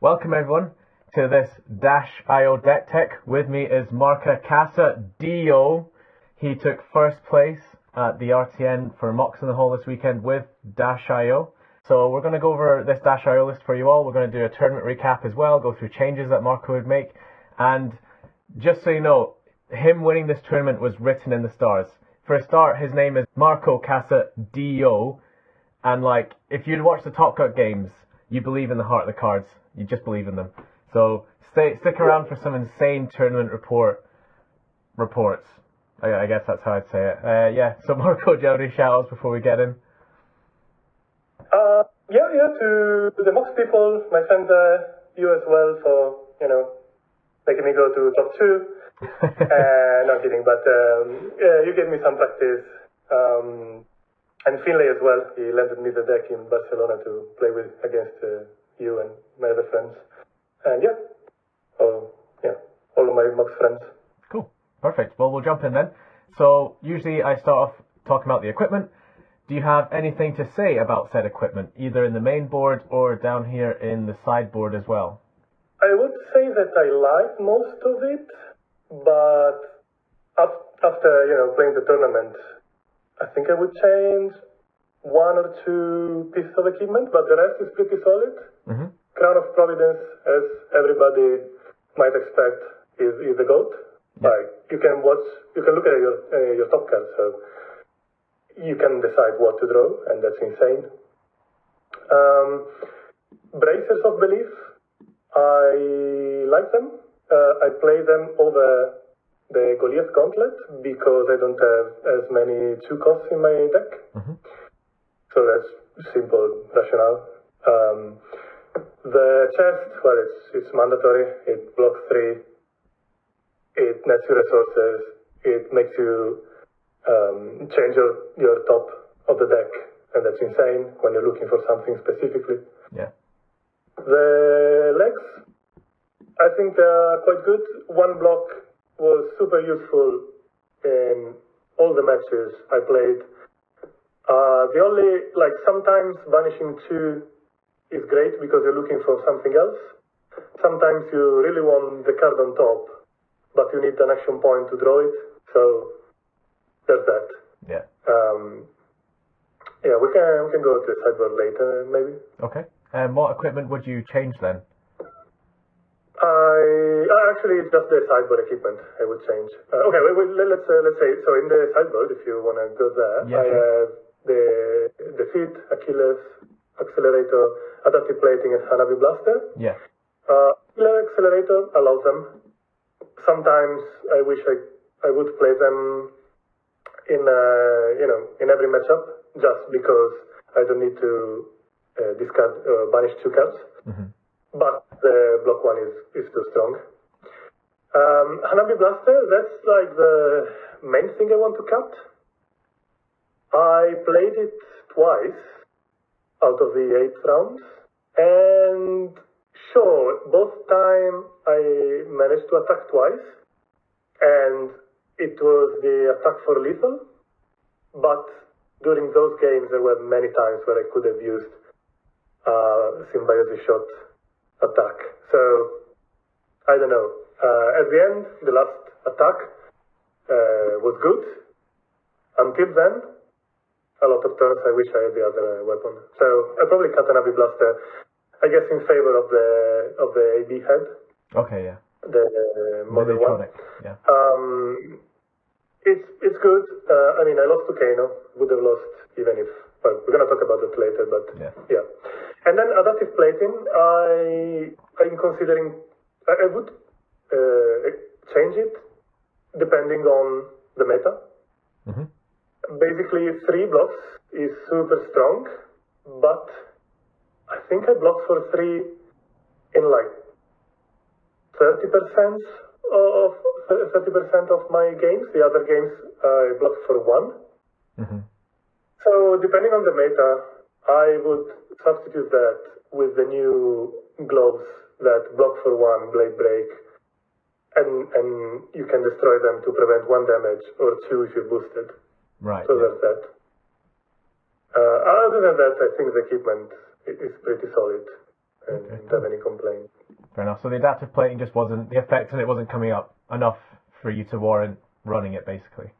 Welcome everyone to this -IO deck tech. With me is Marca CasadI. He took first place at the RTN for Mocks in the Hole this weekend with -IO. So we're going to go over this -IO list for you all. We're going to do a tournament recap as well, go through changes that Marco would make. And just so you know, him winning this tournament was written in the stars. For a start, his name is Marco CasadI. And like, if you'd watch the Top Cut games, you believe in the heart of the cards. You just believe in them. So stick around for some insane tournament reports. I guess that's how I'd say it. Yeah. So Marco, do you have any shout-outs before we get in? To the Mox people, my friend, you as well, for making me go to top 2. Not kidding, but you gave me some practice. And Finlay as well. He lended me the deck in Barcelona to play with against you and my other friends. And all of my Mox friends. Cool. Perfect. Well, we'll jump in then. So usually I start off talking about the equipment. Do you have anything to say about said equipment, either in the main board or down here in the sideboard as well? I would say that I like most of it, but after playing the tournament, I think I would change 1 or 2 pieces of equipment, but the rest is pretty solid. Mm-hmm. Crown of Providence, as everybody might expect, is the GOAT. Yeah. Like, you can look at your top cards, so you can decide what to draw, and that's insane. Bracers of Belief, I like them. I play them over the Goliath Gauntlet because I don't have as many 2 costs in my deck. Mm-hmm. So that's simple rationale. The chest, well, it's mandatory. It blocks 3. It nets you resources. It makes you change your top of the deck, and that's insane when you're looking for something specifically. Yeah. The legs, I think they're quite good. 1 block was super useful in all the matches I played. The only, sometimes banishing 2 is great because you're looking for something else. Sometimes you really want the card on top, but you need an action point to draw it. So there's that. Yeah. We can go to the sideboard later, maybe. Okay. And what equipment would you change then? Actually, it's just the sideboard equipment I would change. Let's say, so in the sideboard, if you want to go there, yeah, I have the feet, Achilles, Accelerator, Adaptive Plating, and Hanabi Blaster. Yeah. Accelerator, I love them. Sometimes I wish I would play them in every matchup, just because I don't need to discard banish 2 cards. Mm-hmm. But the block 1 is too strong. Hanabi Blaster, that's like the main thing I want to cut. I played it twice out of the 8 rounds, and sure, both times I managed to attack twice, and it was the attack for lethal, but during those games there were many times where I could have used Symbiosis Shot attack. So, I don't know. At the end, the last attack was good. Until then, a lot of turns I wish I had the other weapon. So, I probably cut an Hanabi Blaster, I guess, in favor of the AB head. Okay, yeah. The model one. Yeah. It's good. I lost to Kano. Would have lost even if... Well, we're going to talk about it later, but yeah. And then Adaptive Plating, I'm considering... I would change it depending on the meta. Mm-hmm. Basically, 3 blocks is super strong, but I think I blocked for 3 in 30% of my games. The other games I blocked for 1. Mm-hmm. So depending on the meta, I would substitute that with the new gloves that block for 1, blade break, and you can destroy them to prevent 1 damage or 2 if you're boosted. Right. So there's that. Other than that, I think the equipment is pretty solid. and Okay, didn't have any complaints. Fair enough. So the adaptive plating just wasn't, the effect on it wasn't coming up enough for you to warrant running it, basically.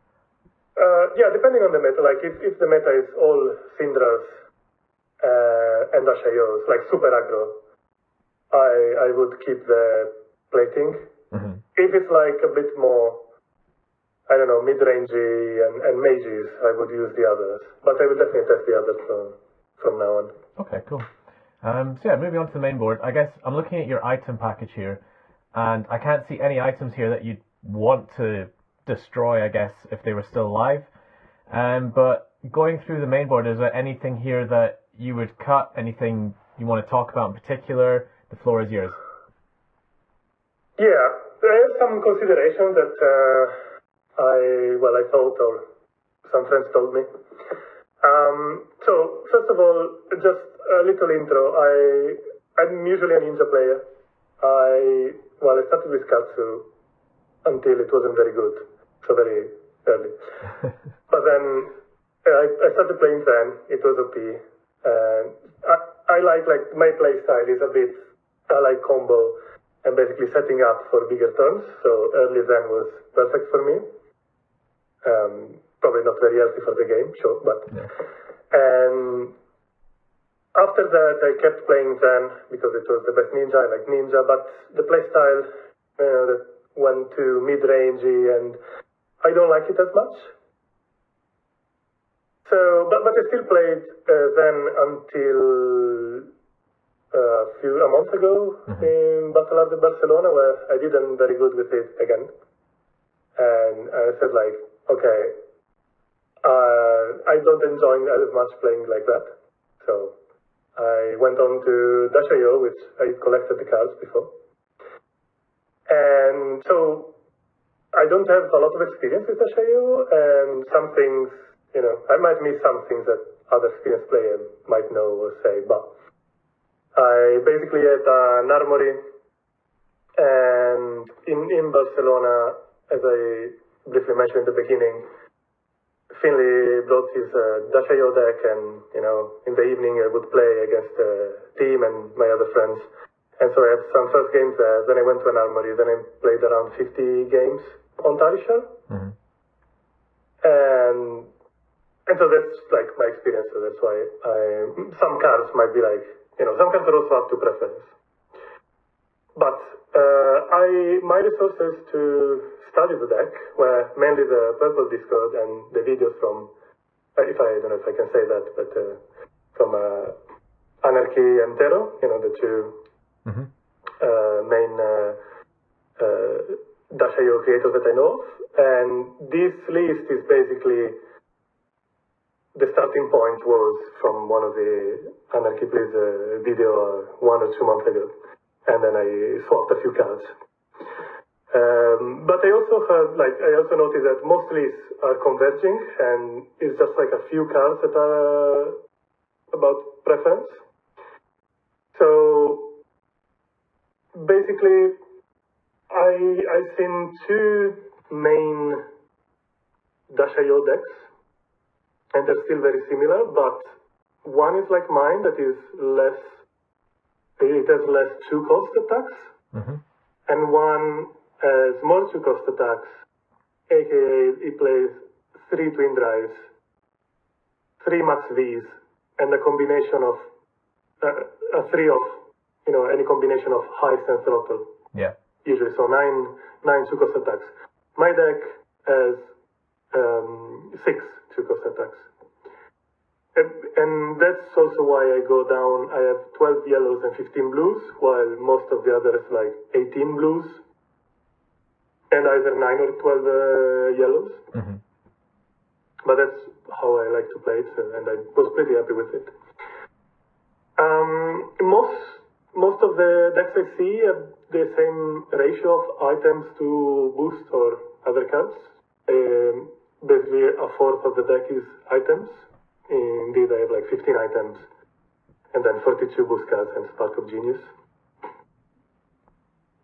Yeah, depending on the meta. Like if the meta is all Cindras and Ashayos, like super aggro, I would keep the plating. Mm-hmm. If it's like a bit more, I don't know, mid-rangey and mages, I would use the others. But I will definitely test the others from now on. Okay, cool. So yeah, moving on to the main board. I guess I'm looking at your item package here, and I can't see any items here that you'd want to destroy, I guess, if they were still alive. But going through the main board, is there anything here that you would cut? Anything you want to talk about in particular? The floor is yours. Yeah, there are some considerations that I thought, or some friends told me. So first of all, just a little intro. I'm usually a ninja player. I started with Katsu until it wasn't very good, so very early. But then I started playing Zen. It was OP. I like my play style is a bit, I like combo and basically setting up for bigger turns. So early Zen was perfect for me. Probably not very healthy for the game, sure, but. Yeah. And after that, I kept playing Zen because it was the best ninja. I like ninja, but the playstyle that went to mid-rangey, and I don't like it as much. So, but I still played Zen until a month ago in Battle of Barcelona, where I didn't very good with it again. And I said like, okay, I don't enjoy as much playing like that. So I went on to Dash.io, which I collected the cards before. And so I don't have a lot of experience with Dash.io, and some things, I might miss some things that other experienced players might know or say, but I basically had an armory, and in Barcelona, as I briefly mentioned in the beginning, Finley brought his Dash.io deck, and in the evening I would play against the team and my other friends. And so I had some first games there. Then I went to an armory. Then I played around 50 games on Tarisha. Mm-hmm. And so that's like my experience. So that's why some cards might be like, some cards are also up to preference. But my resources to study the deck were mainly the Purple Discord and the videos from, I don't know if I can say that, but from Anarchy and Tero, the two main Dash.io creators that I know of. And this list is basically, the starting point was from one of the Anarchy Please video 1 or 2 months ago. And then I swapped a few cards. But I also heard, I also noticed that most lists are converging, and it's just like a few cards that are about preference. So basically, I've seen two main Dash.io decks, and they're still very similar, but one is like mine, that is less, it has less 2-cost attacks, and one has more 2-cost attacks, aka it plays 3 twin drives, 3 max Vs, and a combination of, a 3 of, any combination of heist and throttle. Yeah. Usually, so 9 2-cost attacks. My deck has 6 2-cost attacks. And that's also why I go down. I have 12 yellows and 15 blues, while most of the others like 18 blues and either 9 or 12 yellows. But that's how I like to play it, and I was pretty happy with it. Most of the decks I see have the same ratio of items to boost or other cards. Basically, a fourth of the deck is items. Indeed, I have like 15 items, and then 42 boost cards and Spark of Genius.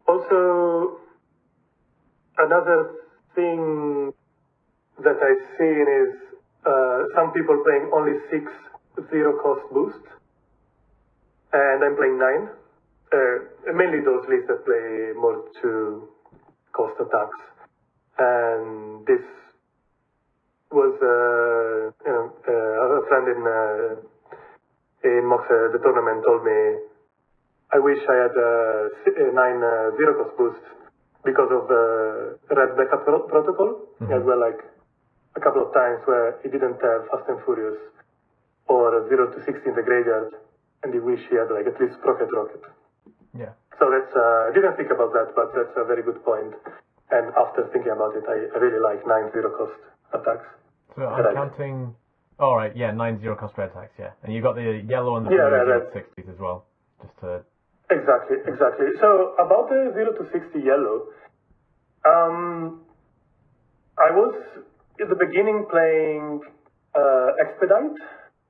Also, another thing that I've seen is some people playing only 6 0-cost boost, and I'm playing 9. mainly those lists that play more 2-cost attacks. And this was, a friend in Mox, the tournament, told me, I wish I had a 9 0-cost boost because of the red backup protocol. Mm-hmm. As well, like a couple of times where he didn't have Fast and Furious or 0 to 60 in the graveyard, and he wish he had like at least Rocket. Yeah. So that's, I didn't think about that, but that's a very good point. And after thinking about it, I really like 9 0-cost attacks. So I'm counting. All right, yeah, 9 0-cost red attacks, yeah, and you got the yellow and the blue 0 to 60s as well, just to. Exactly. So about the 0 to 60 yellow, I was in the beginning playing Expedite,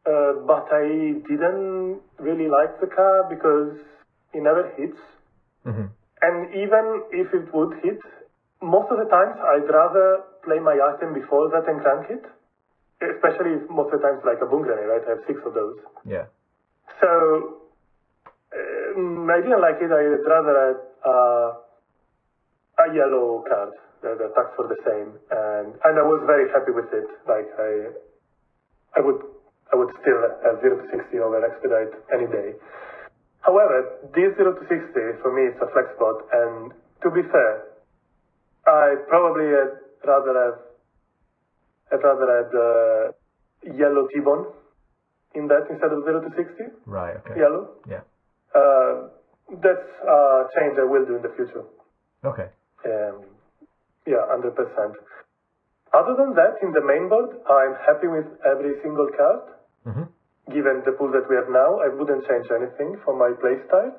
but I didn't really like the card because it never hits. Mm-hmm. And even if it would hit, most of the times I'd rather play my item before that and crank it. Especially if most of the times like a boom grenade, right? I have 6 of those. Yeah. So I didn't like it. I'd rather a yellow card that attacks for the same, and I was very happy with it. Like I would still have 0 to 60 over Expedite any day. However, this 0 to 60 for me is a flex spot, and to be fair, I probably had rather had yellow T-bone in that instead of 0 to 60. Right. Okay. Yellow. Yeah. That's a change I will do in the future. Okay. Yeah, 100%. Other than that, in the main board, I'm happy with every single card. Mm-hmm. Given the pool that we have now, I wouldn't change anything for my playstyle.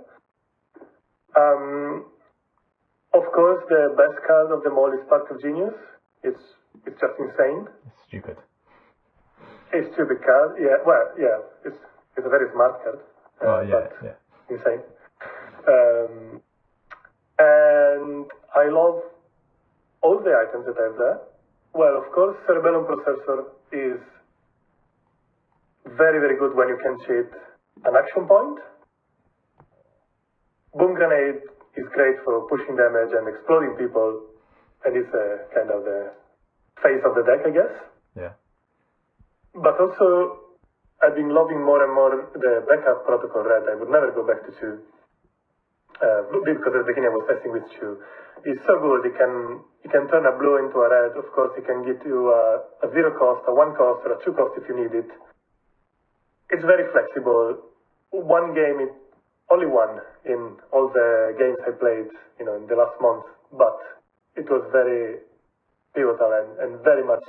Of course, the best card of them all is Spark of Genius. It's just insane. It's stupid. It's a stupid card. Yeah, well, yeah, it's a very smart card. Yeah. Insane. And I love all the items that I have there. Well, of course, Cerebellum Processor is very, very good when you can cheat an action point. Boom Grenade is great for pushing damage and exploding people, and it's kind of the face of the deck, I guess. Yeah. But also, I've been loving more and more the backup protocol red. I would never go back to 2. Because at the beginning I was testing with 2. It's so good. You can turn a blue into a red. Of course, it can give you a 0 cost, a 1 cost, or a 2 cost if you need it. It's very flexible. One game, only one in all the games I played, in the last month. But it was very pivotal and very much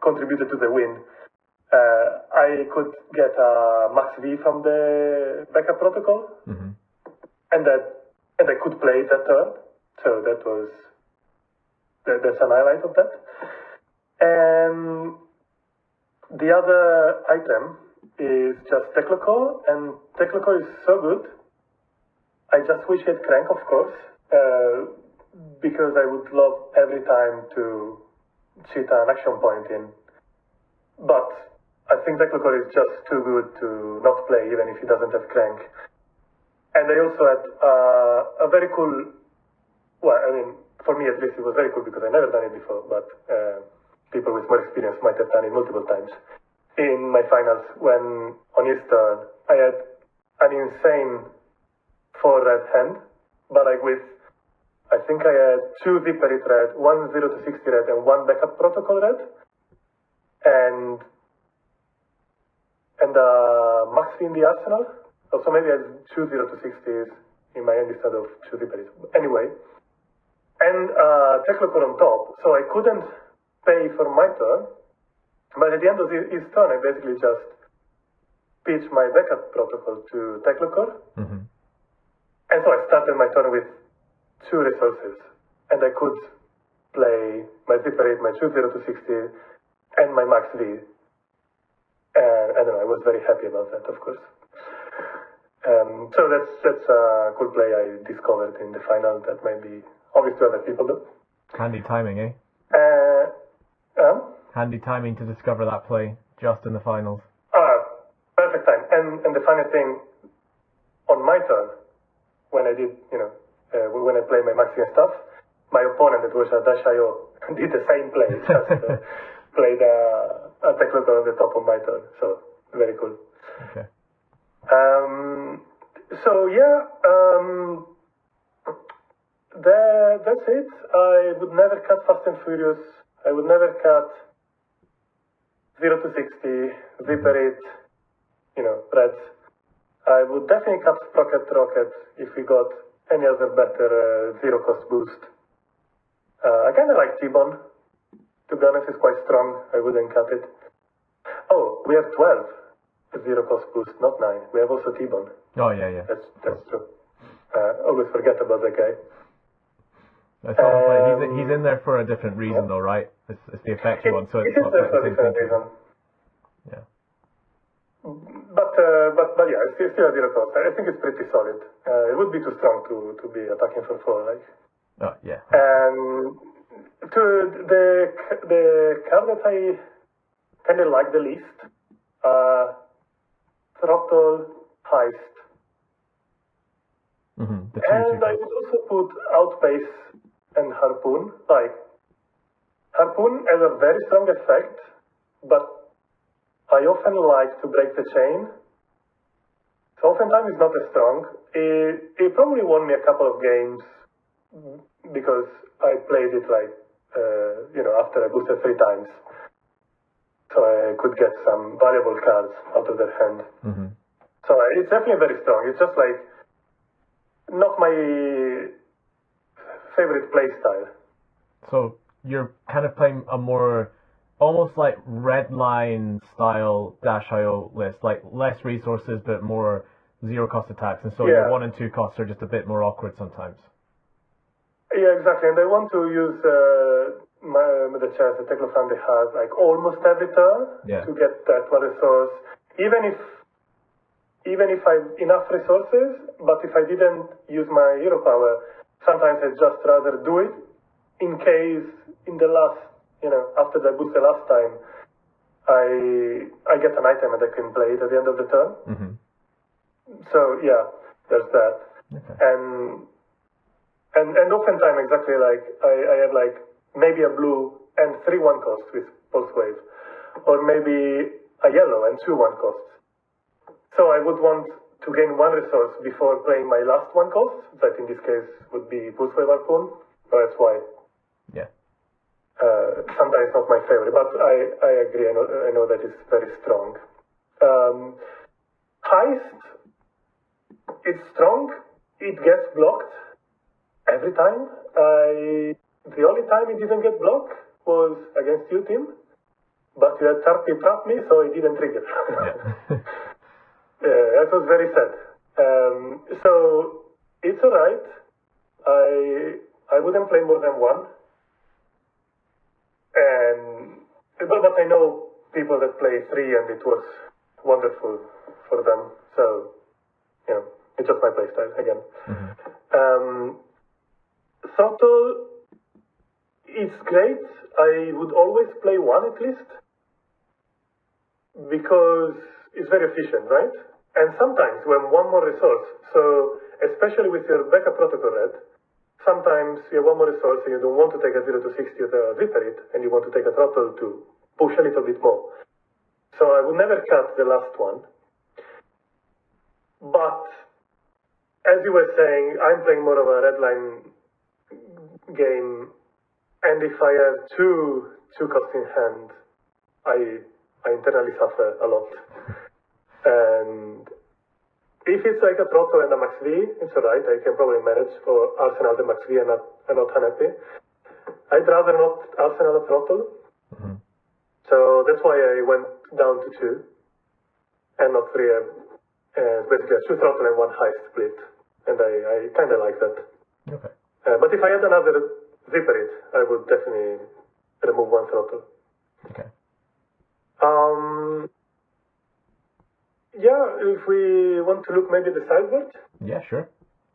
contributed to the win. I could get a max V from the backup protocol, Mm-hmm. and I could play that turn. So that's an highlight of that. And the other item is just Teclocore, and Teclocore is so good. I just wish it crank, of course, because I would love every time to cheat an action point in. But I think Teclocore is just too good to not play, even if it doesn't have crank. And I also had a very cool, well, I mean, for me at least it was very cool because I never done it before, but people with more experience might have done it multiple times. In my finals, when on his turn, I had an insane 4 red hand, but like with, I think I had 2 Zipper It red, 1 0 to 60 red, and 1 backup protocol red, and Max in the arsenal. So maybe I had 2 0 to 60s in my hand instead of 2 Zipper It. Anyway, and Teclocore on top, so I couldn't pay for my turn. But at the end of his turn, I basically just pitched my backup protocol to Teclocore. Mm-hmm. And so I started my turn with 2 resources. And I could play my Zipper 8, my 2 0 to 60, and my Max V. And I don't know, I was very happy about that, of course. So that's a cool play I discovered in the final that might be obvious to other people, though. Handy timing, eh? Handy timing to discover that play just in the finals. Perfect time. And the funny thing, on my turn, when I did, when I play my maxi and stuff, my opponent, that was a Dash.io, did the same play, just played a tech local on the top of my turn. So, very cool. Okay. That's it. I would never cut Fast and Furious. I would never cut 0 to 60, Viper it, Reds. I would definitely cut Sprocket Rocket if we got any other better zero cost boost. I kind of like T-Bone. To be honest, it's quite strong. I wouldn't cut it. Oh, we have 12 zero cost boost, not 9. We have also T-Bone. Oh, yeah. That's true. Always forget about that guy. It's almost like he's in there for a different reason, though, right? It's the effective one, so it's not quite the same thing. Reason. Yeah. But yeah, it's still a zero cost. I think it's pretty solid. It would be too strong to be attacking for 4, like. Oh, yeah. And to the card that I kind of like the least, Throttle, Heist. Mm-hmm. And I would also put Outpace and Harpoon. Like, Harpoon has a very strong effect, but I often like to break the chain. So oftentimes it's not as strong. It probably won me a couple of games because I played it after I boosted 3 times. So I could get some valuable cards out of their hand. Mm-hmm. So it's definitely very strong. It's just like not my favorite play style. So you're kind of playing a more almost like Redline style Dash.io list, like less resources but more zero cost attacks, and so your 1 and 2 costs are just a bit more awkward sometimes. Yeah, exactly. And I want to use the chance that Teclofan has like almost every turn to get that 1 resource, even if I have enough resources, but if I didn't use my hero power, sometimes I'd just rather do it in case in the last, after I boost the last time, I get an item and I can play it at the end of the turn. Mm-hmm. So yeah, there's that. Okay. And oftentimes exactly like I have like maybe a blue and 3 1 costs with Pulse Wave, or maybe a yellow and 2 1 costs. So I would want to gain 1 resource before playing my last 1 cost, that in this case would be Pulse Wave Harpoon. So that's why. Yeah. Sometimes not my favorite, but I agree. I know that it's very strong. Heist, it's strong. It gets blocked every time. The only time it didn't get blocked was against you, Tim. But you had Tarpy trap me, so it didn't trigger. Yeah. That was very sad. So it's alright. I wouldn't play more than 1. But I know people that play 3 and it was wonderful for them. So, it's just my playstyle again. Mm-hmm. Throttle, it's great. I would always play 1 at least because it's very efficient, right? And sometimes when 1 more resource, so especially with your backup protocol red, sometimes you have 1 more resource and you don't want to take a 0 to 60 with a Viperit and you want to take a Throttle to push a little bit more. So I would never cut the last one. But as you were saying, I'm playing more of a redline game, and if I have two costs in hand, I internally suffer a lot. And if it's like a Throttle and a Max V, it's alright, I can probably manage, or Arsenal the Max V and not unhappy. I'd rather not Arsenal a Throttle. Mm-hmm. So that's why I went down to 2 and not 3. Basically a 2 Throttle and 1 Heist split. And I kind of like that. Okay. But if I had another Viperit, I would definitely remove 1 Throttle. Okay. Yeah, if we want to look maybe at the sideboard. Yeah, sure.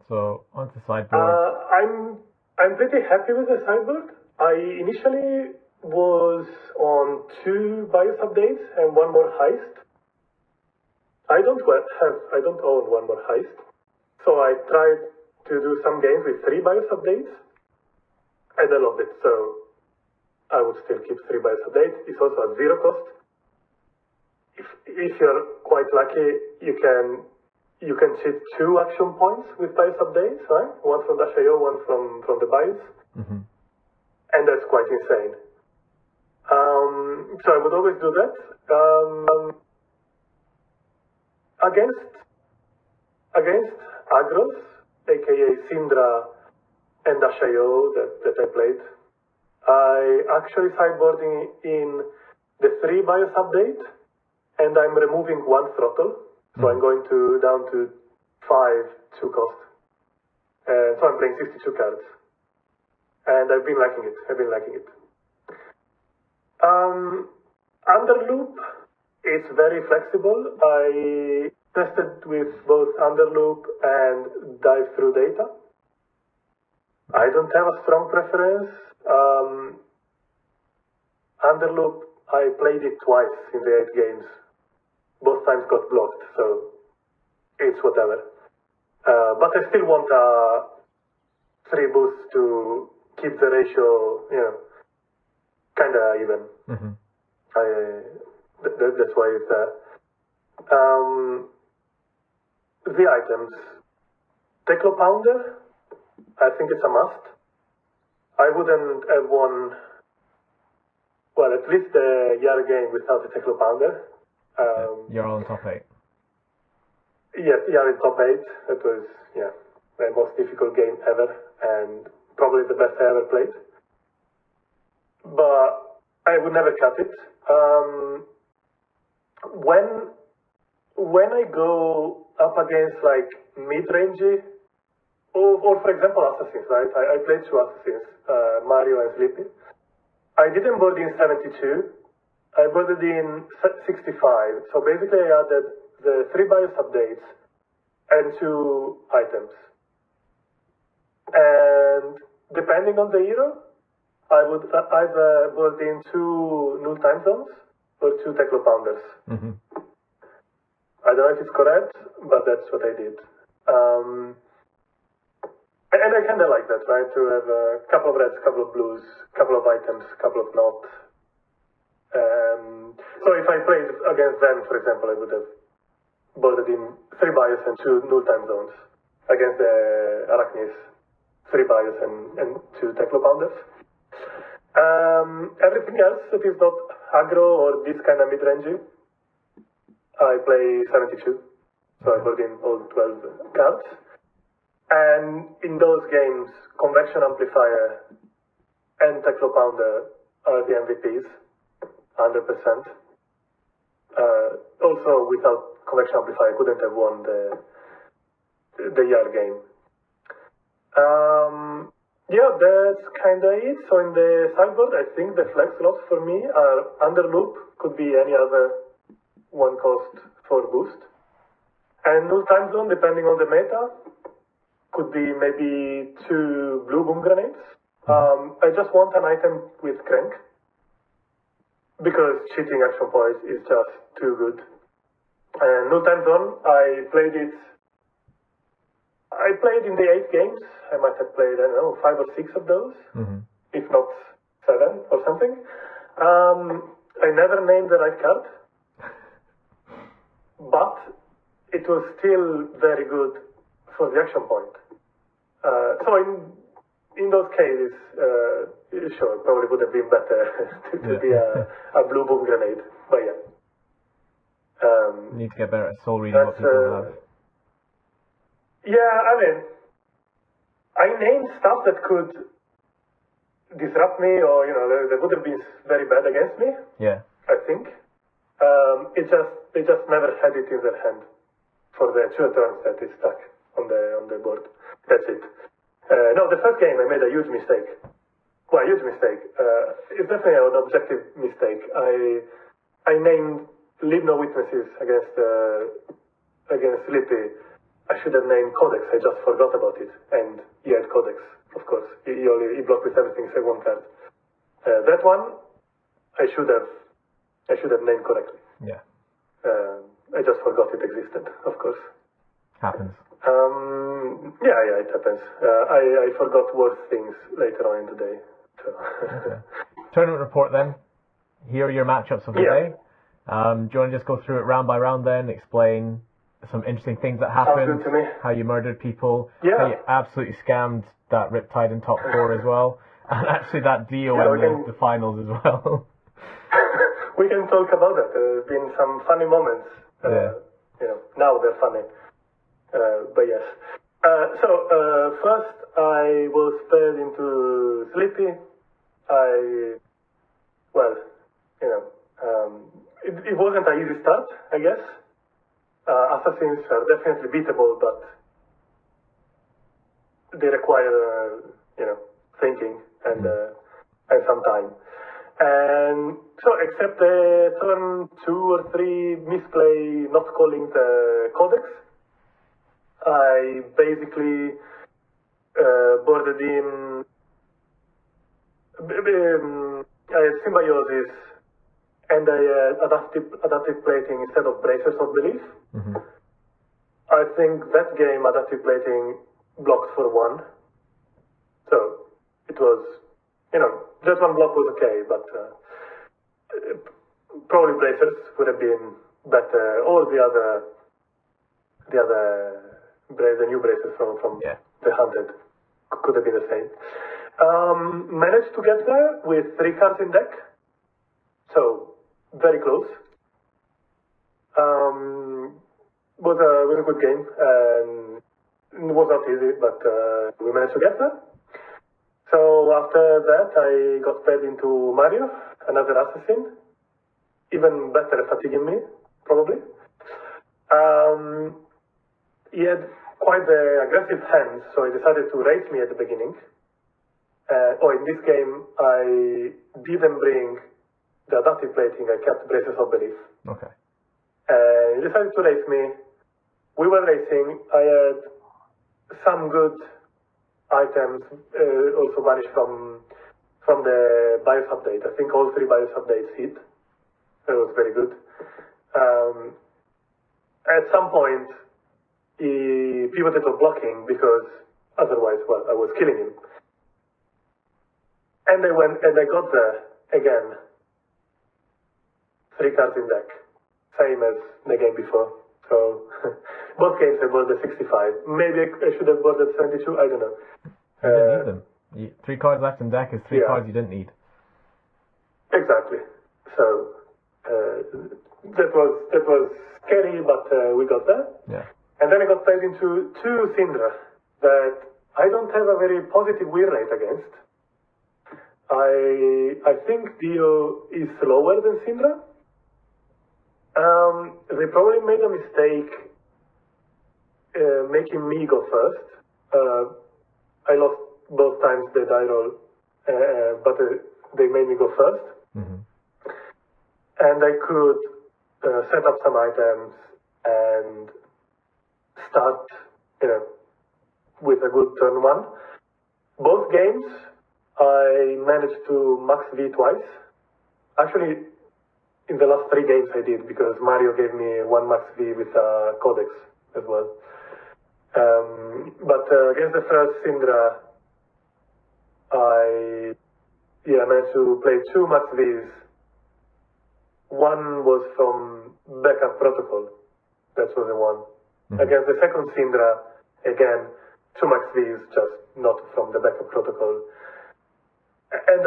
So on to sideboard. I'm pretty happy with the sideboard. I initially was on 2 BIOS updates and 1 more Heist. I don't own 1 more Heist. So I tried to do some games with 3 BIOS updates, and I loved it. So I would still keep 3 BIOS updates. It's also at 0 cost. If you're quite lucky, you can cheat 2 action points with BIOS updates, right? One from Dash.io, one from the BIOS. Mm-hmm. And that's quite insane. So I would always do that. Against Agros, aka Cindra and Dash.io that I played, I actually sideboarding in the 3 BIOS update, and I'm removing 1 throttle. So I'm going down to 5 2 cost. And so I'm playing 62 cards. And I've been liking it. Underloop is very flexible. I tested with both Underloop and Dive Through Data. I don't have a strong preference. Underloop, I played it twice in the 8 games. Both times got blocked, so it's whatever. But I still want a 3 boost to keep the ratio, kind of even. Mm-hmm. That's why it's there. The items. Teclo Pounder, I think it's a must. I wouldn't have won, well, at least the Jarl game without the Teclo Pounder. You're all in top 8. Yes, Jarl in top 8. That was, the most difficult game ever, and probably the best I ever played. But I would never cut it. When I go up against like mid-rangey, or for example Assassins, right? I played 2 Assassins, Mario and Slippy. I didn't board in 72. I boarded in 65. So basically I added the 3 BIOS updates and 2 items. And depending on the hero, I would either board in 2 null time zones or 2 Teclo Pounders. Mm-hmm. I don't know if it's correct, but that's what I did. And I kind of like that, right? To have a couple of reds, couple of blues, couple of items, couple of not. So if I played against them, for example, I would have boarded in 3 BIOS and 2 null time zones. Against the Arachnis, 3 BIOS and 2 Teclo Pounders. Everything else that is not aggro or this kind of mid-rangey, I play 72. So I board in all 12 cards. And in those games, Convection Amplifier and Teclo Pounder are the MVPs, 100%. Also, without Convection Amplifier, I couldn't have won the Jarl game. That's kind of it. So in the sideboard, I think the flex slots for me are Underloop, could be any other 1 cost for boost. And null time zone, depending on the meta, could be maybe 2 blue boom grenades. I just want an item with crank, because cheating action points is just too good. And null time zone, I played in the 8 games. I might have played, 5 or 6 of those, if not 7 or something. I never named the right card, but it was still very good for the action point. So in those cases, sure, probably would have been better to be a blue boom grenade, but yeah. You need to get better at soul reading what people have. Yeah, I mean, I named stuff that could disrupt me, or that would have been very bad against me. Yeah, I think. They just never had it in their hand for the 2 turns that is stuck on the board. That's it. No, the first game I made a huge mistake. Well, a huge mistake. It's definitely an objective mistake. I named Leave No Witnesses against Slippy. I should have named Codex. I just forgot about it. And he had Codex, of course. He blocked with everything except 1 card. That one, I should have named correctly. Yeah. I just forgot it existed, of course. Happens. Yeah, it happens. I forgot worse things later on in the day. So. Okay. Tournament report then. Here are your matchups of the day. Do you want to just go through it round by round then, explain some interesting things that happened, Sounds good to me. how you murdered people, Yeah. how you absolutely scammed that Riptide in top 4 as well, and actually that Dio in the finals as well. We can talk about that. There's been some funny moments. Now they're funny. But yes. First I was paired into Slippy. It wasn't an easy start, I guess. Assassins are definitely beatable, but they require, thinking and some time. And so, except turn 2 or 3 misplay not calling the codex, I basically boarded in. I had Symbiosis, and I had adaptive plating instead of Bracers of Belief. Mm-hmm. I think that game, adaptive plating, blocked for 1. So it was, just 1 block was okay, but probably Bracers would have been better, or the new Bracers from the Hunted could have been the same. Managed to get there with 3 cards in deck, so very close. Was a good game, and it was not easy, but we managed to get there. So after that, I got paired into Mario, another assassin, even better at fatiguing me, probably. He had quite the aggressive hands, so he decided to race me at the beginning. In this game, I didn't bring the adaptive plating, I kept Bracers of Belief. Okay. He decided to race me. We were racing. I had some good items also vanished from the BIOS update. I think all 3 BIOS updates hit. It was very good. At some point, he pivoted to blocking because otherwise, I was killing him. And I went and I got there again. 3 cards in deck, same as the game before. So both games I boarded 65. Maybe I should have boarded 72. I don't know. You didn't need them. 3 cards left in deck is 3 cards you didn't need. Exactly. So that was scary, but we got there. Yeah. And then I got played into 2 Cindra that I don't have a very positive win rate against. I think Dio is slower than Cindra. They probably made a mistake making me go first. I lost both times the die roll, but they made me go first. Mm-hmm. And I could set up some items and start, with a good turn 1. Both games, I managed to max V twice. Actually, in the last 3 games I did, because Mario gave me 1 max V with Codex as well. But against the first Cindra, I managed to play 2 max Vs. 1 was from backup protocol. That was the one. Mm-hmm. Against the second Cindra, again, 2 max Vs, just not from the backup protocol. And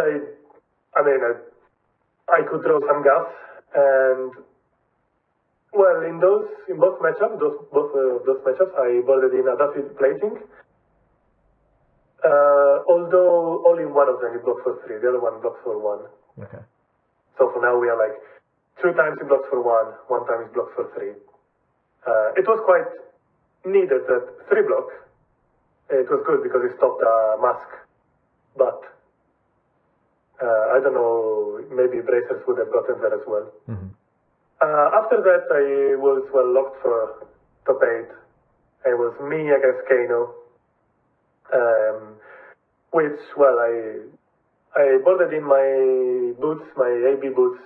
I could throw some gas, and in both matchups, those matchups, I boarded in adaptive plating. Although only one of them he blocked for 3, the other one blocked for 1. Okay. So for now we are 2 times he blocks for 1 time he blocks for 3. It was quite needed that 3 block. It was good because it stopped a mask, but I don't know, maybe Bracers would have gotten there as well. Mm-hmm. After that, I was locked for top 8. It was me against Kano, which I boarded in my boots, my AB boots,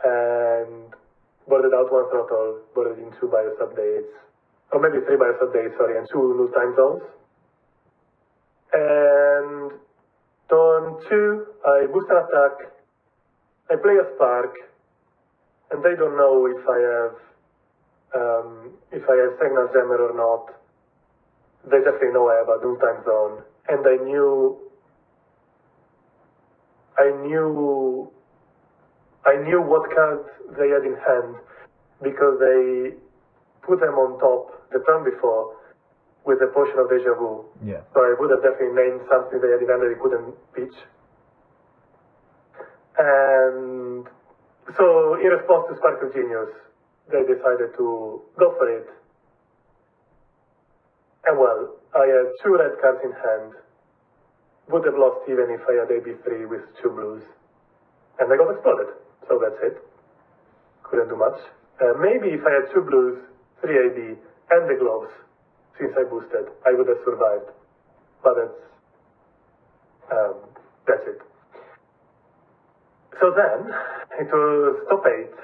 and boarded out 1 throttle, boarded in 2 BIOS updates, or maybe 3 buyers a day, sorry, and 2 new time zones. And turn 2, I boost an attack, I play a spark, and they don't know if I have Signal Jammer or not. They definitely know I have a new time zone, and I knew what cards they had in hand because they put them on top the turn before with a potion of deja vu. Yeah. So I would have definitely named something they had in hand that they couldn't pitch. And so in response to Sparkle Genius, they decided to go for it. And well, I had 2 red cards in hand. Would have lost even if I had AB3 with 2 blues. And I got exploded. So that's it. Couldn't do much. Maybe if I had 2 blues, 3 AB, and the gloves, since I boosted, I would have survived. But that's it. So then, it was top 8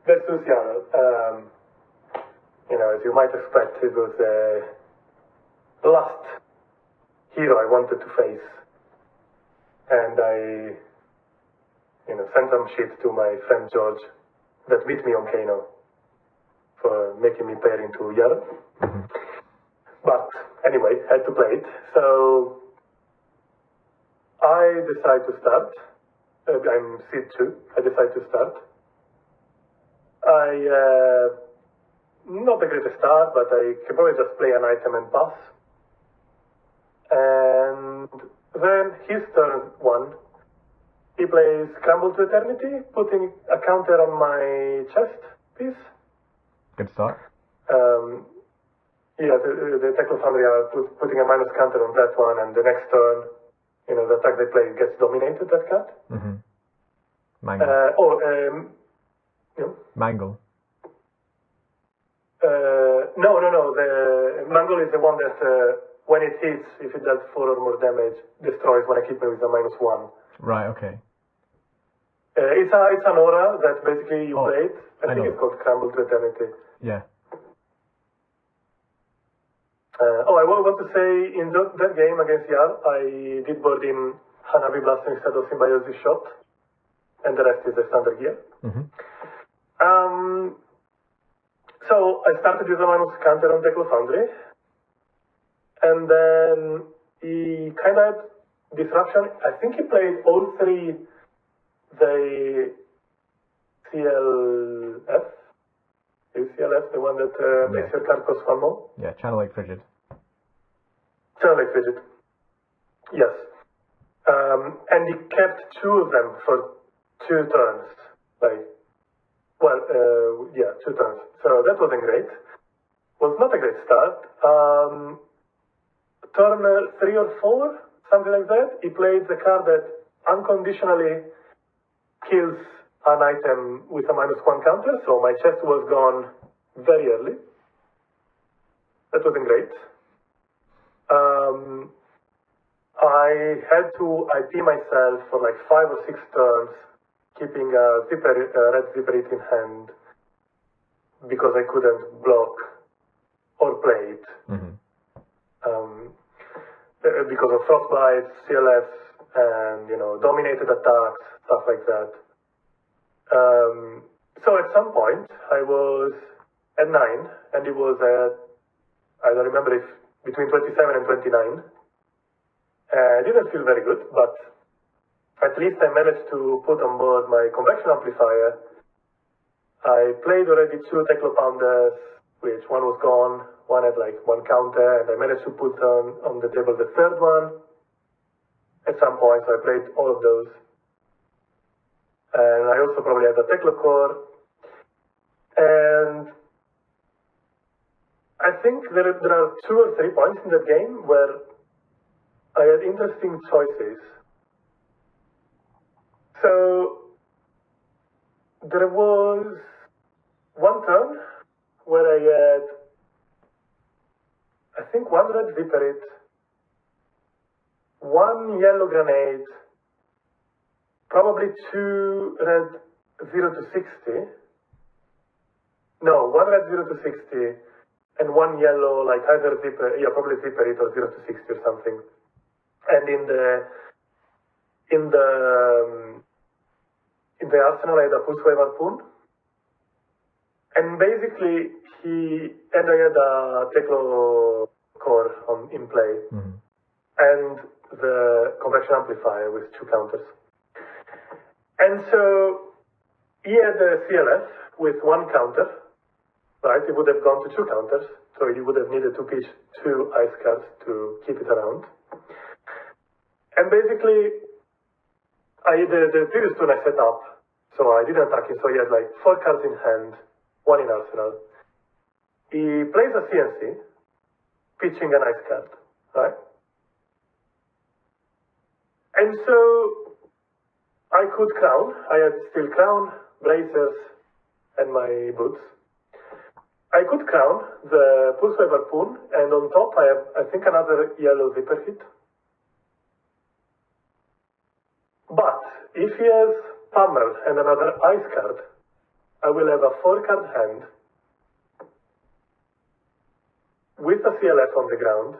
versus Jarl. As you might expect, it was the last hero I wanted to face. And I, sent some shit to my friend George that beat me on Kano for making me pair into Jarl. But anyway, I had to play it. So I decide to start. I'm seed 2. I decide to start. Not the greatest start, but I can probably just play an item and pass. And then his turn 1. He plays Scramble to Eternity, putting a counter on my chest piece. Good start. The Techno Foundry are putting a minus counter on that one, and the next turn, the attack they play gets dominated, that card. Mm-hmm. Mangle. Mangle. No. The Mangle is the one that, when it hits, if it does 4 or more damage, destroys when I keep it with a -1. Right, okay. It's an aura that basically you play it. I think know. it's called Scramble to Eternity. Yeah. I want to say, in that game against Jarl, I did board in Hanabi Blaster instead of Symbiosis Shot, and the rest is the standard gear. Mm-hmm. So I started with a minus counter on Techno Foundry, and then he kind of had disruption. I think he played all 3 the CLF. Is CLF the one that makes your card cost 1 more? Yeah, Channel Lake Frigid. Channel Lake Frigid. Yes. And he kept 2 of them for 2 turns. 2 turns. So that wasn't great. Was not a great start. Turn 3 or 4, something like that, he played the card that unconditionally kills an item with a -1 counter, so my chest was gone very early. That wasn't great. I had to IP myself for 5 or 6 turns, keeping a red zipper it in hand, because I couldn't block or play it. Mm-hmm. Because of frostbites, CLFs, and dominated attacks, stuff like that. So at some point I was at 9, and it was at, I don't remember if between 27 and 29. I didn't feel very good, but at least I managed to put on board my convection amplifier. I played already 2 Techno Pounders, which one was gone, one had 1 counter, and I managed to put on the table the 3rd one at some point, so I played all of those. And I also probably had a Techno Core. And I think there are 2 or 3 points in that game where I had interesting choices. So there was one turn where I had, I think, 1 red zipper it, 1 yellow grenade, probably 2 red 0 to 60. No, 1 red 0 to 60, and one yellow, like either zipper, yeah, probably zipper it or 0 to 60 or something. And in the arsenal I had a Pulse Wave Harpoon. And basically I had a Teclo core in play. And the convection amplifier with 2 counters. And so he had the CLF with 1 counter, right? It would have gone to 2 counters, so you would have needed to pitch 2 ice cards to keep it around. And basically, the previous turn I set up, so I didn't attack him, so he had like 4 cards in hand, 1 in arsenal. He plays a CNC, pitching an ice card, right? And so I could crown. I had still crown, bracers, and my boots. I could crown the Pulse Wave Harpoon, and on top I have, I think, another yellow zipper hit. But if he has Pummel and another ice card, I will have a 4-card hand with a CLF on the ground,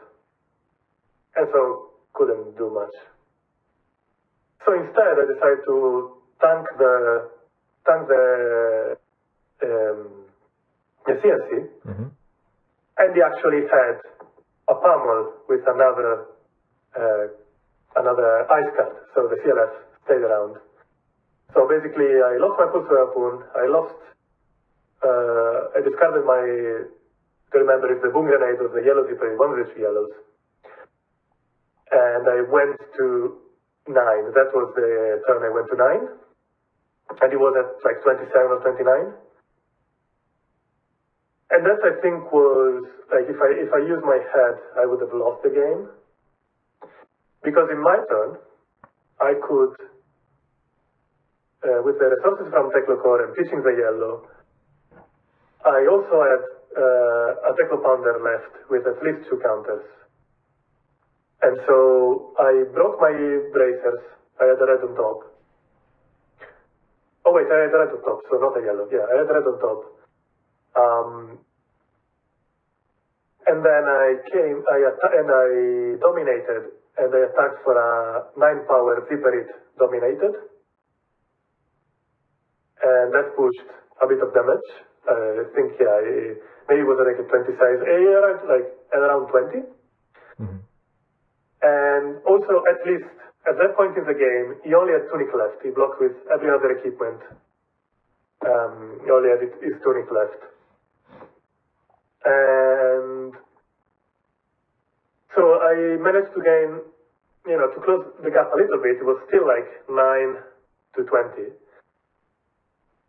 and so couldn't do much. So instead, I decided to tank the CNC, and he actually had a Pummel with another ice card, so the CLF stayed around. So basically, I lost my Pulse Wave Harpoon, I discarded to remember if the Boom Grenade was the yellow zipper, one of the 3 yellows. And I went to 9. That was the turn I went to 9. And he was at like 27 or 29. And that, I think, was, like, if I used my head, I would have lost the game. Because in my turn, I could, with the resources from Teclo Core and pitching the yellow, I also had a Teclo Pounder left with at least 2 counters. And so I broke my bracers. I had a red on top. Oh wait, I had a red on top, so not a yellow. Yeah, I had a red on top. And then I dominated, and I attacked for a 9-power zipper hit dominated. And that pushed a bit of damage. I think, yeah, maybe it was like a 20 size, around 20. And also, at least at that point in the game, he only had tunic left. He blocked with every other equipment. He only had his tunic left. And so I managed to gain, to close the gap a little bit. It was still like 9 to 20.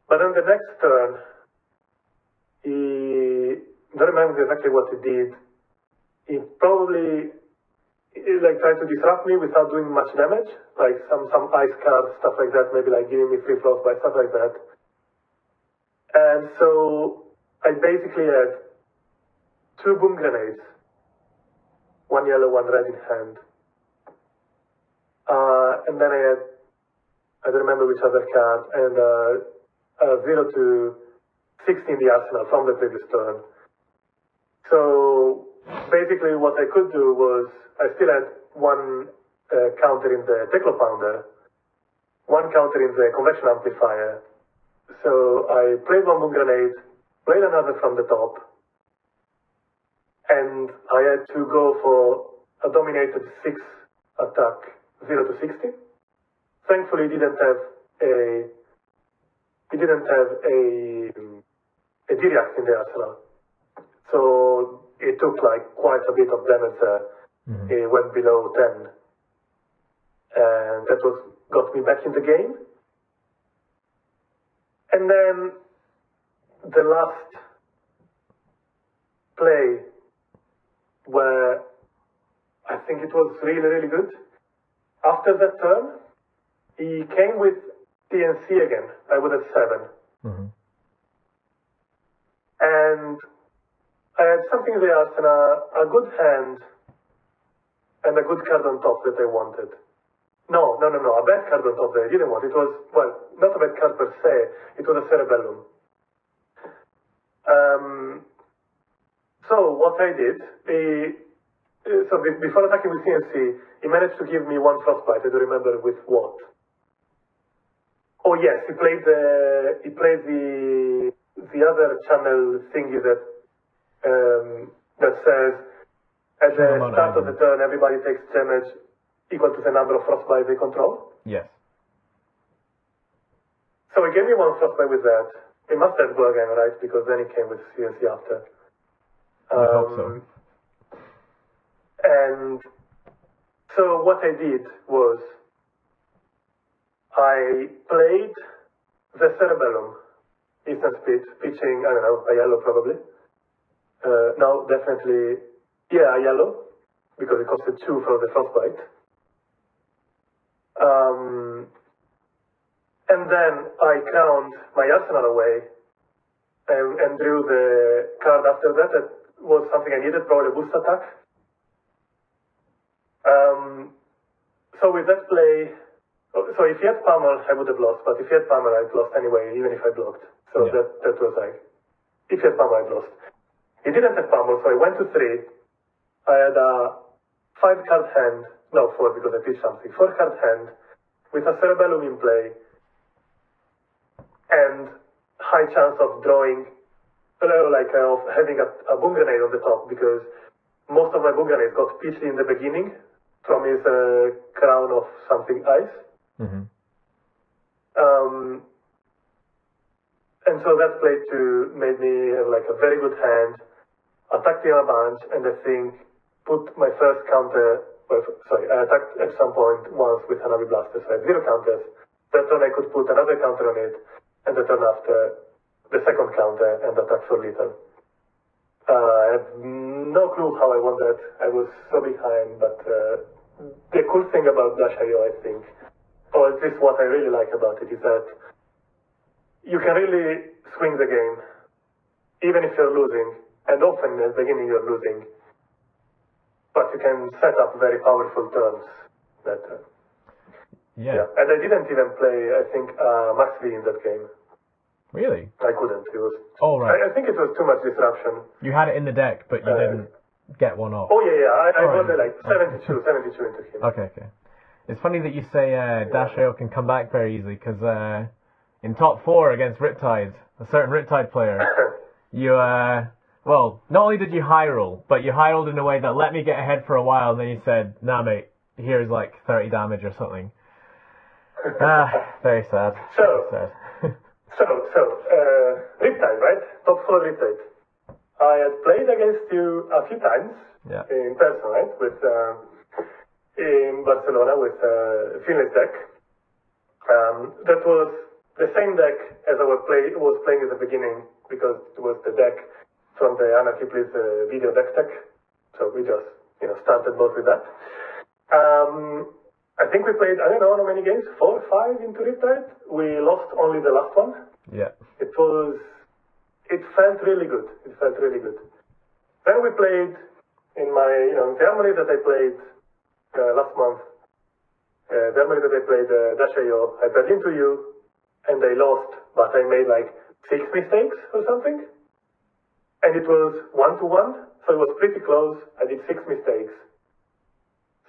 But then the next turn, I don't remember exactly what he did. He probably tried to disrupt me without doing much damage, like some ice cards, stuff like that, maybe like giving me free frostbite, stuff like that. And so I basically had 2 boom grenades, 1 yellow, 1 red in hand. And then I don't remember which other card, and 0 to 60 in the arsenal from the previous turn. So basically what I could do was, I still had 1 counter in the Teclo Pounder, 1 counter in the convection amplifier. So I played 1 boom grenade, played another from the top, and I had to go for a dominated 6 attack, 0 to 60. Thankfully, he didn't have a D-React in the arsenal. So it took like quite a bit of damage there. It went below 10. And that got me back in the game. And then the last play where I think it was really, really good. After that turn, he came with TNC again. I would have 7. And I had something in the arsenal, a good hand, and a good card on top that I wanted. No, a bad card on top that I didn't want. It was, well, not a bad card per se, it was a Cerebellum. So So what I did, before attacking with CNC, he managed to give me one frostbite. I don't remember with what. Oh yes, he played the other channel thingy that says at the start of the turn everybody takes damage equal to the number of frostbites they control. Yes. So he gave me one frostbite with that. It must have go again, right? Because then he came with CNC after. I hope so. And so what I did was I played the Cerebellum, instant speed, pitching, I don't know, a yellow probably. No, definitely, yeah, a yellow, because it costed 2 for the frostbite. And then I crowned my arsenal away and drew the card after that. That was something I needed, probably a boost attack. So with that play, so if he had pummel, I would have lost, but if he had pummel, I'd lost anyway, even if I blocked. So yeah. that was like, if he had pummel, I'd lost. He didn't have pummel, so I went to 3. I had a 5-card hand, no, 4 because I pitched something, 4-card hand with a Cerebellum in play and high chance of drawing, of having a boom grenade on the top, because most of my boom grenades got pitched in the beginning from his crown of something ice. Mm-hmm. And so that play made me have like a very good hand, attacked him a bunch, and I think put my first counter, I attacked at some point once with Hanabi Blaster, so I had 0 counters. That turn I could put another counter on it, and the turn after, the second counter, and attack for lethal. I have no clue how I won that. I was so behind, but the cool thing about Dash.io, I think, or at least what I really like about it, is that you can really swing the game, even if you're losing, and often at the beginning you're losing, but you can set up very powerful turns. Yeah. And I didn't even play, I think, Max V in that game. Really? I couldn't. It was. Oh, right. I think it was too much disruption. You had it in the deck, but you didn't get one off. Oh, yeah. I got like 72 into him. Okay. It's funny that you say Dash.io can come back very easily, because in top 4 against Riptide, a certain Riptide player, you, well, not only did you high roll, but you high rolled in a way that let me get ahead for a while, and then you said, nah, mate, here's like 30 damage or something. Very sad. So, Riptide, right? Top 4 Riptide. I had played against you a few times in person, right? In Barcelona with Finland's deck. That was the same deck as I was playing at the beginning, because it was the deck from the Anarchy Please video deck tech. So we just, started both with that. I think we played, I don't know how many games, 4 or 5 into Riptide. We lost only the last one. Yeah. It felt really good. Then we played in my, the Armory that I played last month, the Armory that I played Dash.io, I played into you, and I lost, but I made like 6 mistakes or something. And it was 1-1, so it was pretty close. I did 6 mistakes.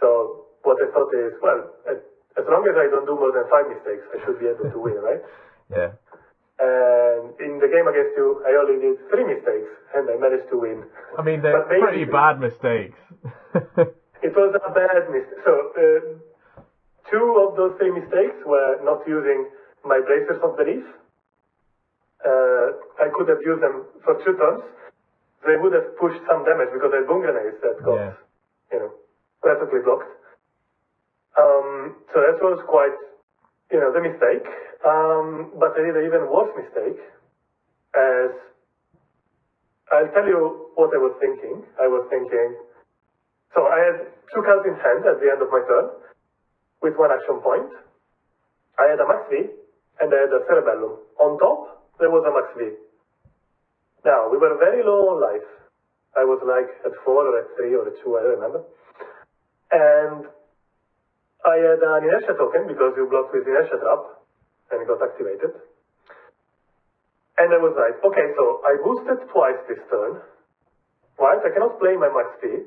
So what I thought is, well, as long as I don't do more than 5 mistakes, I should be able to win, right? Yeah. And in the game against you, I only did 3 mistakes, and I managed to win. I mean, they're pretty bad mistakes. It was a bad mistake. So 2 of those 3 mistakes were not using my Bracers of Belief. I could have used them for 2 turns. They would have pushed some damage because I had boom grenades that got, perfectly blocked. So that was quite, the mistake. But I did an even worse mistake, as I'll tell you what I was thinking. So I had 2 cards in hand at the end of my turn, with 1 action point. I had a Max V, and I had a Cerebellum. On top, there was a Max V. Now, we were very low on life. I was like at 4 or at 3 or at 2, I don't remember. And I had an inertia token, because you blocked with inertia trap, and it got activated. And I was like, okay, so I boosted twice this turn, right? I cannot play my max V.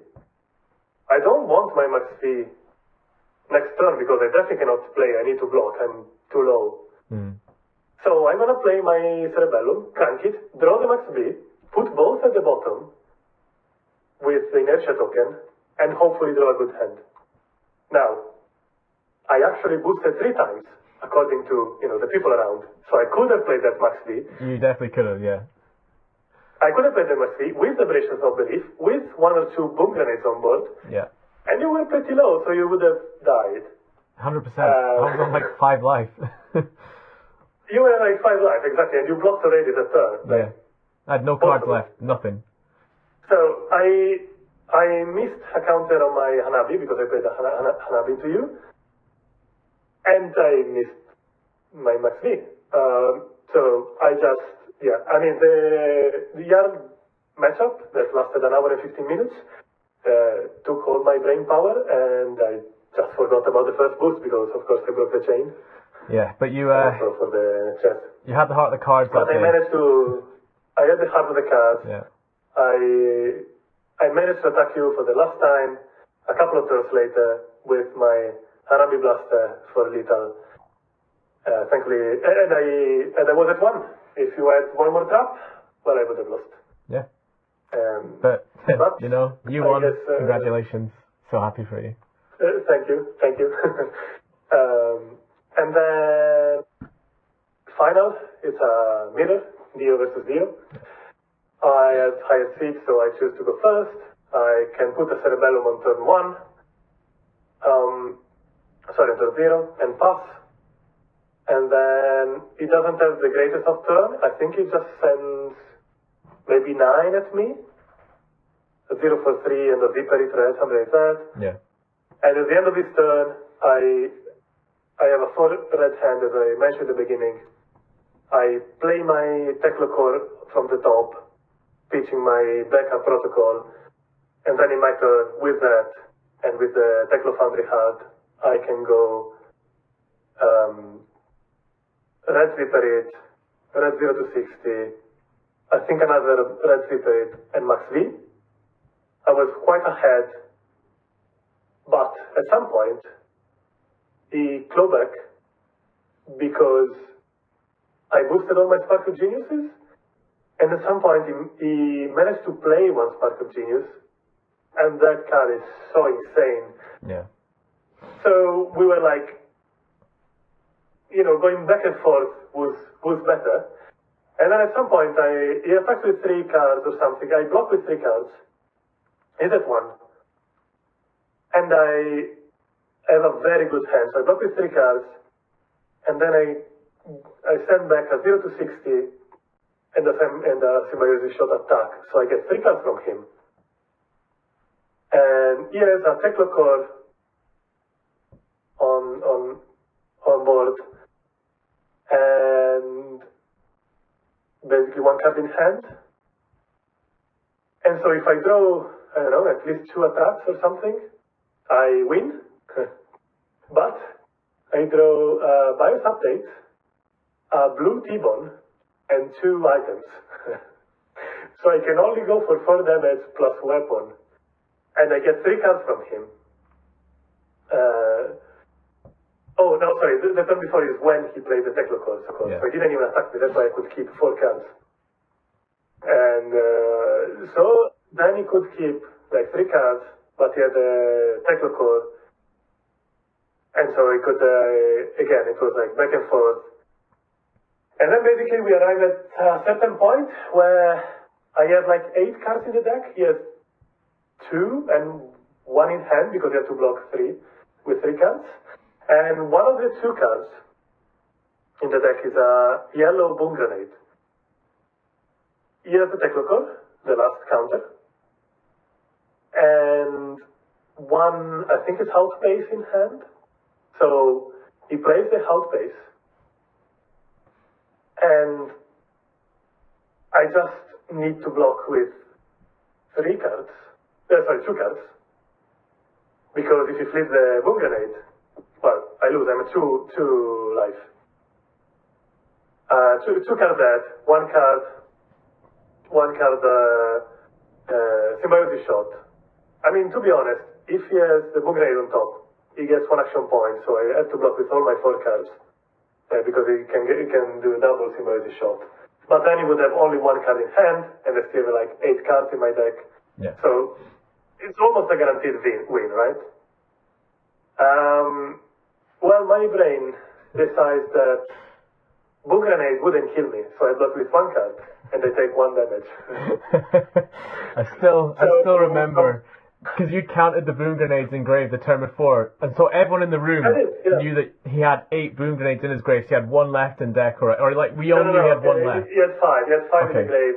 I don't want my max V next turn because I definitely cannot play. I need to block. I'm too low. So I'm gonna play my Cerebellum, crank it, draw the max V, put both at the bottom with the inertia token, and hopefully draw a good hand. Now, I actually boosted 3 times, according to the people around. So I could have played that max V. You definitely could have, yeah. I could have played the max V with Aberrations of Belief, with 1 or 2 boom grenades on board. Yeah. And you were pretty low, so you would have died. 100%. I was on like 5 life. You were like 5 life, exactly, and you blocked already the turn. Yeah. I had no cards left, nothing. So I missed a counter on my Hanabi because I played a Hanabi to you. And I missed my max V. So I just, I mean, the Jarl matchup that lasted an hour and 15 minutes took all my brain power, and I just forgot about the first boost because, of course, I broke the chain. Yeah, but you for the chess. You had the heart of the cards that But day. I had the heart of the cards. Yeah. I managed to attack you for the last time a couple of turns later with my Hanabi Blaster for lethal. Thankfully, and I was at 1. If you had one more trap, well, I would have lost. Yeah. But you won. Congratulations. So happy for you. Thank you. And then final, it's a mirror, Dio versus Dio. I had higher seed, so I choose to go first. I can put a Cerebellum on turn 1. Turn 0, and pass. And then it doesn't have the greatest of turn. I think it just sends maybe 9 at me. A 0 for 3 and a Viper it red, something like that. Yeah. And at the end of this turn, I have a 4 red hand, as I mentioned at the beginning. I play my Teclocore from the top, pitching my backup protocol, and then in my turn, with that, and with the Teclo Foundry card, I can go red Viper it, red 0 to 60, I think another red Viper it, and max V. I was quite ahead, but at some point, he clawed back because I boosted all my Spark of Geniuses, and at some point he managed to play 1 Spark of Genius, and that card is so insane. Yeah. So we were like, going back and forth was better. And then at some point he attacked with 3 cards or something. I blocked with 3 cards. He's at 1. And I have a very good hand. So I block with 3 cards. And then I send back a 0 to 60 and a Symbiosis Shot attack. So I get 3 cards from him. And he has a Teclocore on board. And basically 1 card in hand. And so if I draw, I don't know, at least 2 attacks or something, I win. But I draw BIOS update, a blue T-Bone, and 2 items. So I can only go for 4 damage plus weapon. And I get 3 cards from him. Oh, no, sorry, the turn before is when he played the Teclocore, of course. Yeah. So he didn't even attack me, that's why I could keep 4 cards. And so then he could keep like 3 cards, but he had a Teclocore. And so he could, again, it was like back and forth. And then basically we arrived at a certain point where I had like 8 cards in the deck. He has 2 and 1 in hand because he had to block 3 with 3 cards. And one of the 2 cards in the deck is a yellow boom grenade. He has the Teclocore, the last counter. And 1, I think it's Hout Base in hand. So he plays the Hout Base. And I just need to block with 3 cards. 2 cards. Because if you flip the boom grenade, well, I lose. I'm at 2 life. 2 cards dead. 1 card Symbiosis Shot. I mean, to be honest, if he has the boom grenade on top, he gets 1 action point, so I have to block with all my 4 cards because he can do a double Symbiosis Shot. But then he would have only 1 card in hand, and there's still like 8 cards in my deck. Yeah. So it's almost a guaranteed win, right? Well, my brain decides that boom grenade wouldn't kill me, so I block with 1 card, and they take 1 damage. I still remember, because you counted the boom grenades in grave the turn before, and so everyone in the room knew that he had 8 boom grenades in his grave, so he had 1 left in deck, or like, we all knew he had 1 left. He had 5, in the grave.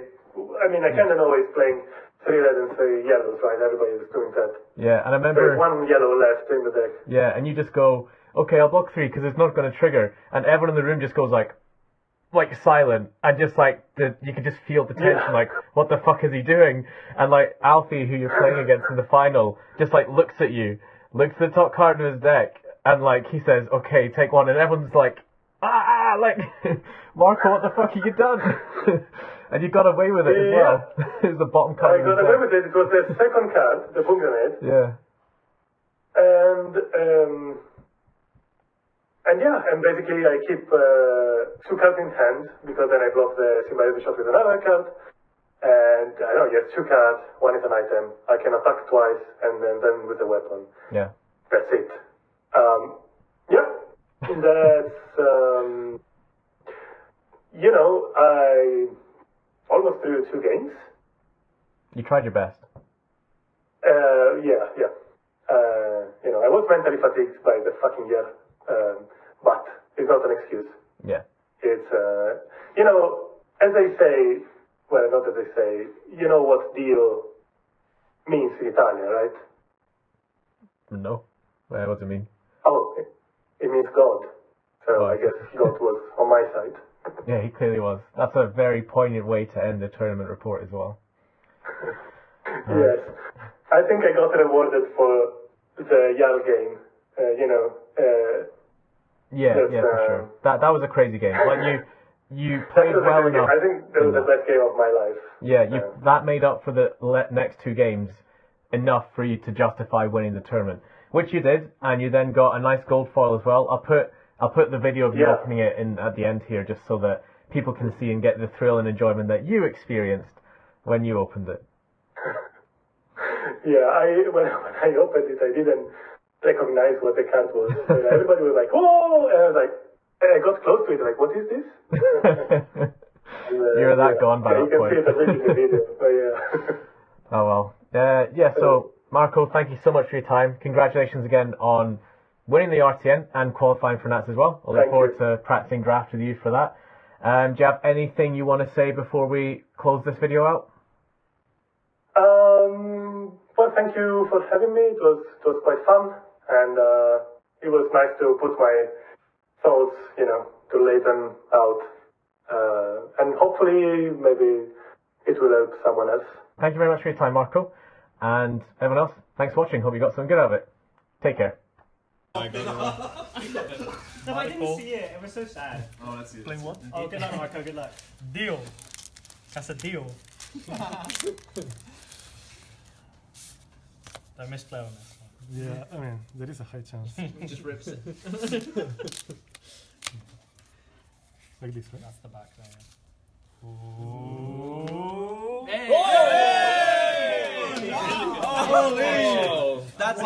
I mean, I kind of know he's playing 3 red and 3 yellows, right? Everybody was doing that. Yeah, and I remember... There's 1 yellow left in the deck. Yeah, and you just go, okay, I'll block 3, because it's not going to trigger, and everyone in the room just goes like silent, and just like, you can just feel the tension, like, what the fuck is he doing? And like, Alfie, who you're playing against in the final, just like looks at you, looks at the top card of his deck, and like, he says, okay, take 1, and everyone's like, like, Marco, what the fuck have you done? And you got away with it as well. It was the bottom card. I got away with it. It was the second card, the boom grenade. Yeah. And basically I keep 2 cards in hand, because then I block the Symbiosis Shot with another card. And I know, yes, 2 cards, 1 is an item. I can attack twice, and then with a weapon. Yeah. That's it. That's, I almost threw 2 games. You tried your best. Yeah. I was mentally fatigued by the fucking year. But it's not an excuse. Yeah. It's, as they say, well, not as they say, you know what Dio means in Italian, right? No. What does it mean? Oh, it means God. So I guess God was on my side. Yeah, he clearly was. That's a very poignant way to end the tournament report as well. Yes. I think I got rewarded for the Jarl game, for sure. That was a crazy game. Like you played well enough. I think that was the best game of my life. Yeah, that made up for the next 2 games enough for you to justify winning the tournament, which you did, and you then got a nice gold foil as well. I'll put the video of you opening it in at the end here, just so that people can see and get the thrill and enjoyment that you experienced when you opened it. Yeah, when I opened it, I didn't recognize what the card was. Everybody was like, "Whoa!" And I was like, I got close to it, like, "What is this?" You're that gone by that point. You can see it in the video. But yeah. Oh well. So Marco, thank you so much for your time. Congratulations again on winning the RTN and qualifying for Nats as well. I look forward to practicing draft with you for that. Do you have anything you want to say before we close this video out? Well, thank you for having me. It was quite fun, and it was nice to put my thoughts, to lay them out, and hopefully maybe it will help someone else. Thank you very much for your time, Marco, and everyone else. Thanks for watching. Hope you got something good out of it. Take care. No, I didn't see it. It was so sad. Oh, let's see it. Playing what? Oh, good luck, Marco. Good luck. Deal. That's a deal. Don't misplay on this one. Yeah, I mean, there is a high chance. Just rips it. Like this, right? That's the back there. Oh. Hey! Hey! Holy! That's